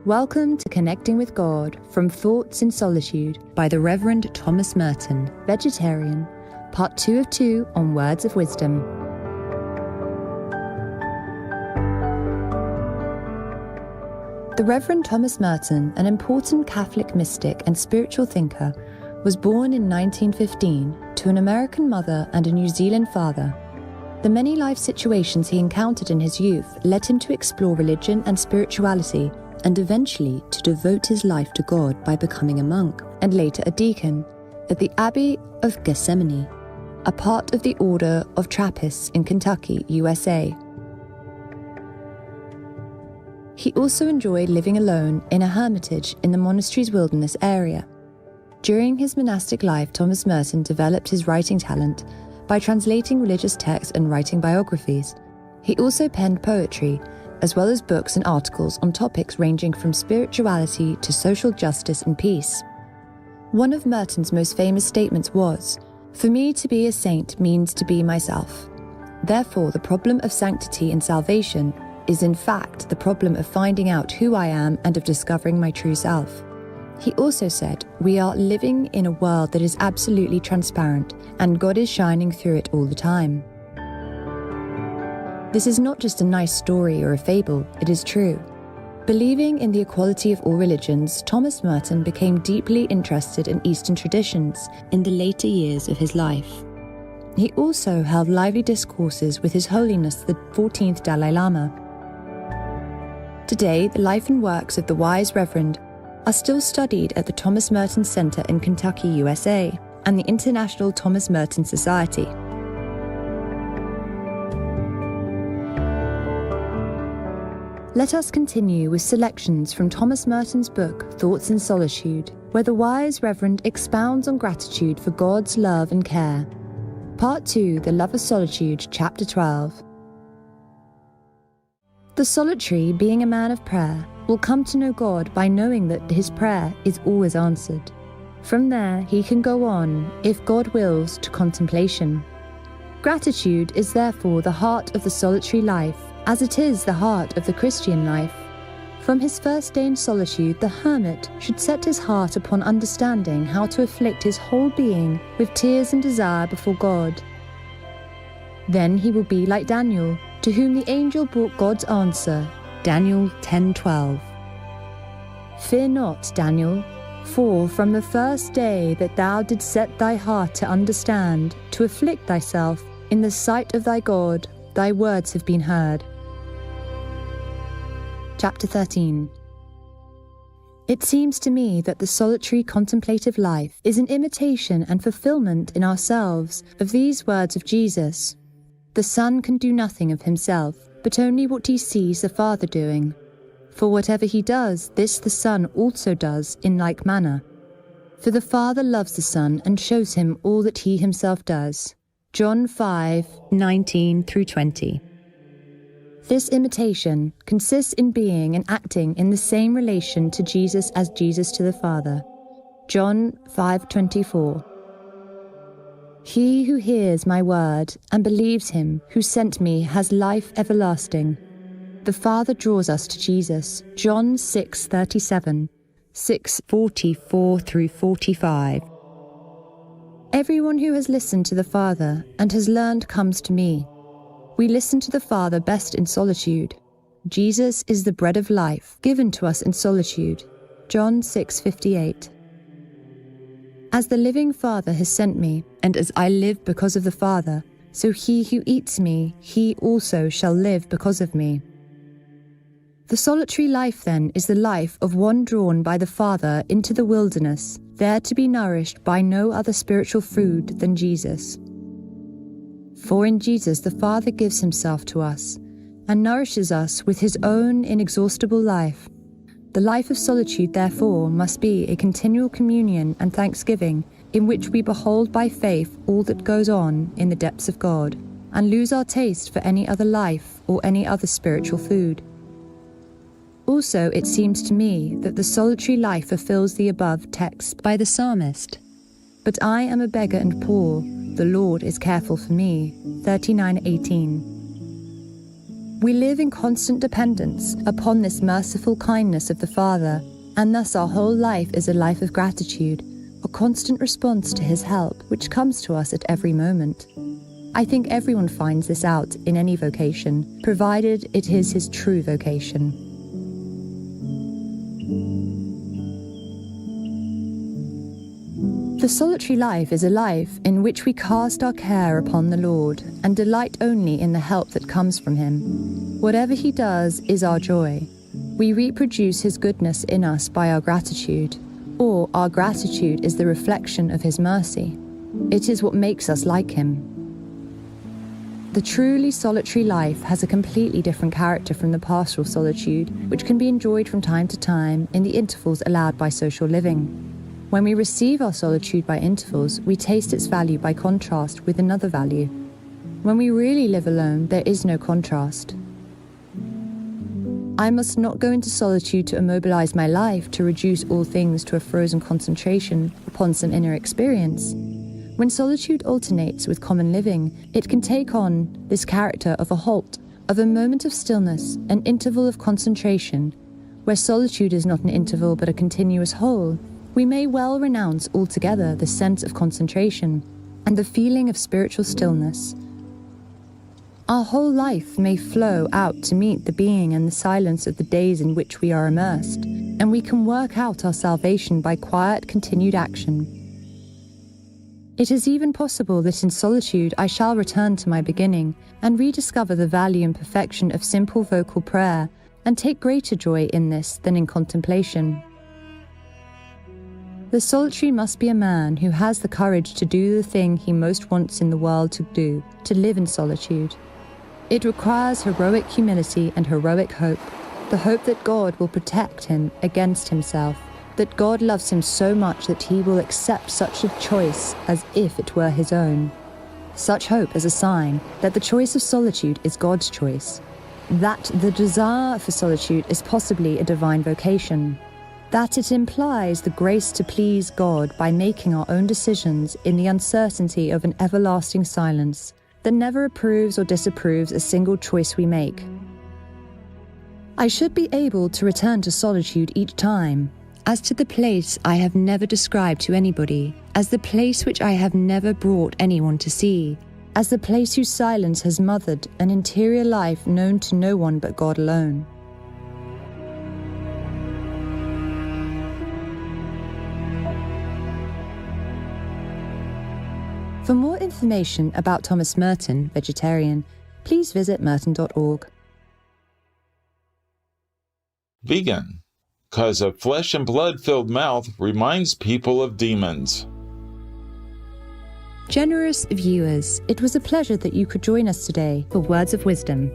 Welcome to Connecting with God from Thoughts in Solitude by the Reverend Thomas Merton, vegetarian, part 2 of 2 on Words of Wisdom. The Reverend Thomas Merton, an important Catholic mystic and spiritual thinker, was born in 1915 to an American mother and a New Zealand father. The many life situations he encountered in his youth led him to explore religion and spirituality, and eventually to devote his life to God by becoming a monk, and later a deacon, at the Abbey of Gethsemane, a part of the Order of Trappists in Kentucky, USA. He also enjoyed living alone in a hermitage in the monastery's wilderness area. During his monastic life, Thomas Merton developed his writing talent by translating religious texts and writing biographies. He also penned poetry, as well as books and articles on topics ranging from spirituality to social justice and peace. One of Merton's most famous statements was, "For me to be a saint means to be myself. Therefore, the problem of sanctity and salvation is in fact the problem of finding out who I am and of discovering my true self." He also said, "We are living in a world that is absolutely transparent, and God is shining through it all the time." This is not just a nice story or a fable, it is true. Believing in the equality of all religions, Thomas Merton became deeply interested in Eastern traditions in the later years of his life. He also held lively discourses with His Holiness the 14th Dalai Lama. Today, the life and works of the wise Reverend are still studied at the Thomas Merton Center in Kentucky, USA, and the International Thomas Merton Society. Let us continue with selections from Thomas Merton's book, Thoughts in Solitude, where the wise Reverend expounds on gratitude for God's love and care. Part 2, The Love of Solitude, Chapter 12. The solitary, being a man of prayer, will come to know God by knowing that his prayer is always answered. From there, he can go on, if God wills, to contemplation. Gratitude is therefore the heart of the solitary life, as it is the heart of the Christian life. From his first day in solitude, the hermit should set his heart upon understanding how to afflict his whole being with tears and desire before God. Then he will be like Daniel, to whom the angel brought God's answer, Daniel 10:12. "Fear not, Daniel, for from the first day that thou didst set thy heart to understand, to afflict thyself in the sight of thy God, thy words have been heard." Chapter 13. It seems to me that the solitary contemplative life is an imitation and fulfillment in ourselves of these words of Jesus. The Son can do nothing of himself, but only what he sees the Father doing. For whatever he does, this the Son also does in like manner. For the Father loves the Son and shows him all that he himself does. John 5:19-20. This imitation consists in being and acting in the same relation to Jesus as Jesus to the Father. John 5:24. He who hears my word and believes him who sent me has life everlasting. The Father draws us to Jesus. John 6:37, 6:44-45. Everyone who has listened to the Father and has learned comes to me. We listen to the Father best in solitude. Jesus is the bread of life, given to us in solitude. John 6:58. As the living Father has sent me, and as I live because of the Father, so he who eats me, he also shall live because of me. The solitary life, then, is the life of one drawn by the Father into the wilderness, there to be nourished by no other spiritual food than Jesus. For in Jesus the Father gives himself to us, and nourishes us with his own inexhaustible life. The life of solitude, therefore, must be a continual communion and thanksgiving, in which we behold by faith all that goes on in the depths of God, and lose our taste for any other life or any other spiritual food. Also, it seems to me that the solitary life fulfills the above text by the psalmist. But I am a beggar and poor, the Lord is careful for me. 39:18. We live in constant dependence upon this merciful kindness of the Father, and thus our whole life is a life of gratitude, a constant response to his help, which comes to us at every moment. I think everyone finds this out in any vocation, provided it is his true vocation. The solitary life is a life in which we cast our care upon the Lord and delight only in the help that comes from him. Whatever he does is our joy. We reproduce his goodness in us by our gratitude, or our gratitude is the reflection of his mercy. It is what makes us like him. The truly solitary life has a completely different character from the pastoral solitude, which can be enjoyed from time to time in the intervals allowed by social living. When we receive our solitude by intervals, we taste its value by contrast with another value. When we really live alone, there is no contrast. I must not go into solitude to immobilize my life, to reduce all things to a frozen concentration upon some inner experience. When solitude alternates with common living, it can take on this character of a halt, of a moment of stillness, an interval of concentration. Where solitude is not an interval but a continuous whole, we may well renounce altogether the sense of concentration and the feeling of spiritual stillness. Our whole life may flow out to meet the being and the silence of the days in which we are immersed, and we can work out our salvation by quiet, continued action. It is even possible that in solitude I shall return to my beginning and rediscover the value and perfection of simple vocal prayer, and take greater joy in this than in contemplation. The solitary must be a man who has the courage to do the thing he most wants in the world to do, to live in solitude. It requires heroic humility and heroic hope, the hope that God will protect him against himself, that God loves him so much that he will accept such a choice as if it were his own. Such hope is a sign that the choice of solitude is God's choice, that the desire for solitude is possibly a divine vocation, that it implies the grace to please God by making our own decisions in the uncertainty of an everlasting silence that never approves or disapproves a single choice we make. I should be able to return to solitude each time, as to the place I have never described to anybody, as the place which I have never brought anyone to see, as the place whose silence has mothered an interior life known to no one but God alone. For more information about Thomas Merton, vegetarian, please visit merton.org. Vegan, 'cause a flesh and blood-filled mouth reminds people of demons. Generous viewers, it was a pleasure that you could join us today for Words of Wisdom.